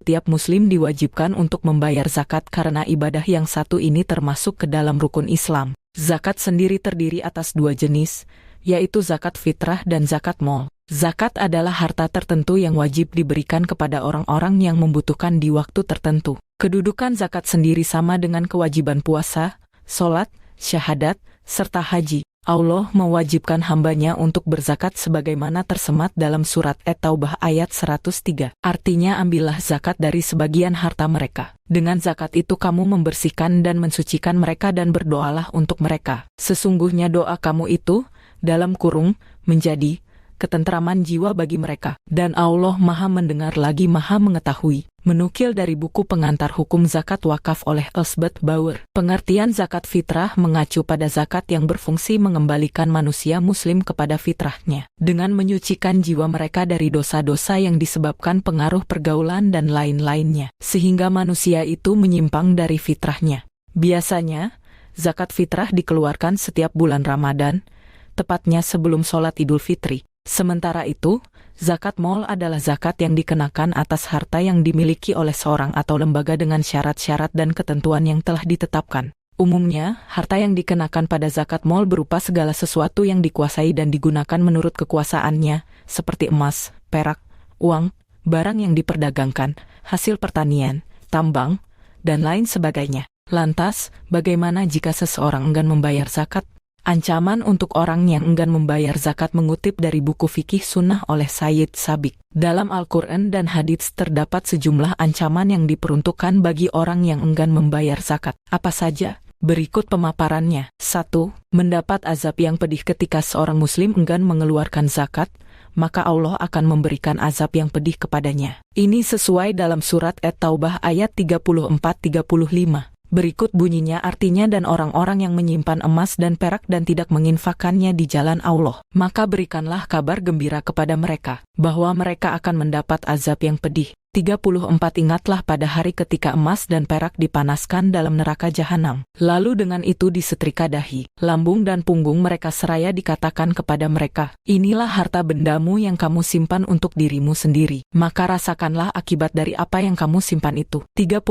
Tiap muslim diwajibkan untuk membayar zakat karena ibadah yang satu ini termasuk ke dalam rukun Islam. Zakat sendiri terdiri atas dua jenis, yaitu zakat fitrah dan zakat mal. Zakat adalah harta tertentu yang wajib diberikan kepada orang-orang yang membutuhkan di waktu tertentu. Kedudukan zakat sendiri sama dengan kewajiban puasa, sholat, syahadat, serta haji. Allah mewajibkan hambanya untuk berzakat sebagaimana tersemat dalam surat At-Taubah ayat 103. Artinya ambillah zakat dari sebagian harta mereka. Dengan zakat itu kamu membersihkan dan mensucikan mereka dan berdoalah untuk mereka. Sesungguhnya doa kamu itu, dalam kurung, menjadi ketentraman jiwa bagi mereka. Dan Allah Maha Mendengar lagi Maha Mengetahui. Menukil dari buku pengantar hukum zakat wakaf oleh Elsbeth Bauer. Pengertian zakat fitrah mengacu pada zakat yang berfungsi mengembalikan manusia muslim kepada fitrahnya. Dengan menyucikan jiwa mereka dari dosa-dosa yang disebabkan pengaruh pergaulan dan lain-lainnya. Sehingga manusia itu menyimpang dari fitrahnya. Biasanya, zakat fitrah dikeluarkan setiap bulan Ramadan, tepatnya sebelum sholat Idul Fitri. Sementara itu, zakat mal adalah zakat yang dikenakan atas harta yang dimiliki oleh seorang atau lembaga dengan syarat-syarat dan ketentuan yang telah ditetapkan. Umumnya, harta yang dikenakan pada zakat mal berupa segala sesuatu yang dikuasai dan digunakan menurut kekuasaannya, seperti emas, perak, uang, barang yang diperdagangkan, hasil pertanian, tambang, dan lain sebagainya. Lantas, bagaimana jika seseorang enggan membayar zakat? Ancaman untuk orang yang enggan membayar zakat mengutip dari buku Fikih Sunnah oleh Sayyid Sabiq. Dalam Al-Quran dan hadits terdapat sejumlah ancaman yang diperuntukkan bagi orang yang enggan membayar zakat. Apa saja? Berikut pemaparannya. 1. Mendapat azab yang pedih ketika seorang muslim enggan mengeluarkan zakat, maka Allah akan memberikan azab yang pedih kepadanya. Ini sesuai dalam surat At-Taubah ayat 34-35. Berikut bunyinya artinya dan orang-orang yang menyimpan emas dan perak dan tidak menginfakkannya di jalan Allah. Maka berikanlah kabar gembira kepada mereka, bahwa mereka akan mendapat azab yang pedih. 34 Ingatlah pada hari ketika emas dan perak dipanaskan dalam neraka jahanam. Lalu dengan itu disetrika dahi, lambung dan punggung mereka seraya dikatakan kepada mereka, inilah harta bendamu yang kamu simpan untuk dirimu sendiri. Maka rasakanlah akibat dari apa yang kamu simpan itu. 35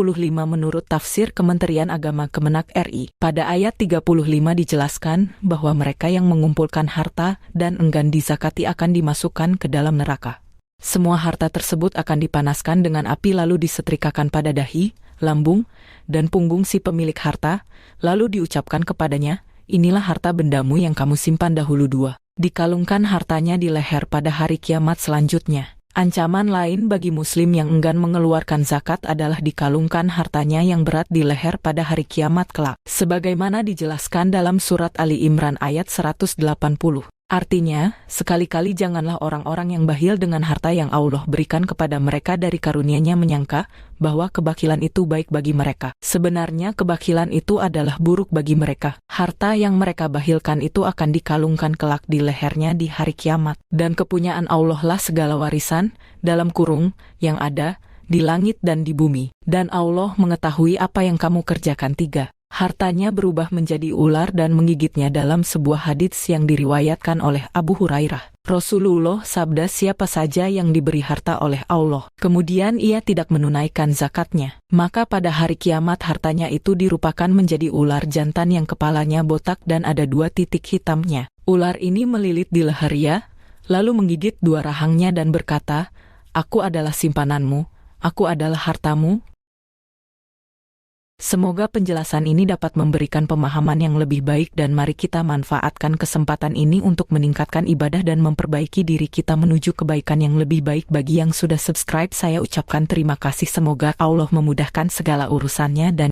Menurut tafsir Kementerian Agama Kemenak RI, pada ayat 35 dijelaskan bahwa mereka yang mengumpulkan harta dan enggan dizakati akan dimasukkan ke dalam neraka. Semua harta tersebut akan dipanaskan dengan api lalu disetrikakan pada dahi, lambung, dan punggung si pemilik harta, lalu diucapkan kepadanya, inilah harta bendamu yang kamu simpan dahulu. 2. Dikalungkan hartanya di leher pada hari kiamat selanjutnya. Ancaman lain bagi muslim yang enggan mengeluarkan zakat adalah dikalungkan hartanya yang berat di leher pada hari kiamat kelak. Sebagaimana dijelaskan dalam surat Ali Imran ayat 180. Artinya, sekali-kali janganlah orang-orang yang bakhil dengan harta yang Allah berikan kepada mereka dari karunia-Nya menyangka bahwa kebakilan itu baik bagi mereka. Sebenarnya kebakilan itu adalah buruk bagi mereka. Harta yang mereka bakhilkan itu akan dikalungkan kelak di lehernya di hari kiamat. Dan kepunyaan Allah lah segala warisan, dalam kurung, yang ada, di langit dan di bumi. Dan Allah mengetahui apa yang kamu kerjakan. 3. Hartanya berubah menjadi ular dan menggigitnya dalam sebuah hadits yang diriwayatkan oleh Abu Hurairah. Rasulullah sabda siapa saja yang diberi harta oleh Allah, kemudian ia tidak menunaikan zakatnya, maka pada hari kiamat hartanya itu dirupakan menjadi ular jantan yang kepalanya botak dan ada 2 titik hitamnya. Ular ini melilit di leher ia, lalu menggigit 2 rahangnya dan berkata, aku adalah simpananmu, aku adalah hartamu. Semoga penjelasan ini dapat memberikan pemahaman yang lebih baik dan mari kita manfaatkan kesempatan ini untuk meningkatkan ibadah dan memperbaiki diri kita menuju kebaikan yang lebih baik. Bagi yang sudah subscribe, saya ucapkan terima kasih. Semoga Allah memudahkan segala urusannya dan